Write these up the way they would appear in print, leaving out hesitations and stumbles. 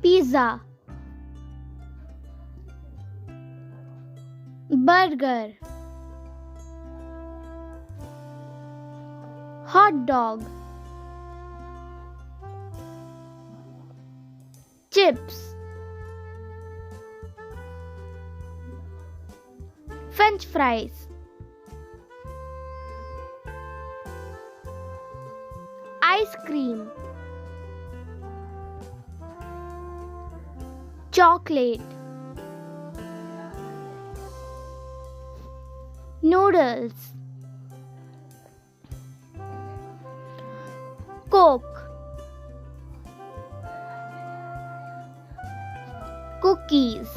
Pizza, burger, hot dog, chips, French fries, ice cream, chocolate, noodles, Coke, cookies,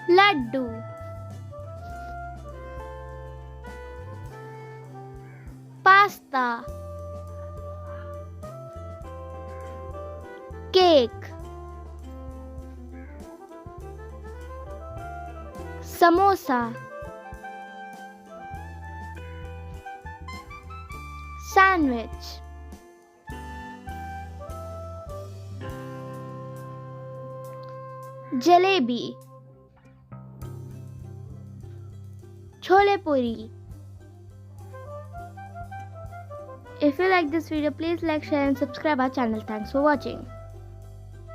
laddu, pasta, cake, samosa, sandwich, jalebi, chole puri. If you like this video, please like, share and subscribe our channel. Thanks for watching.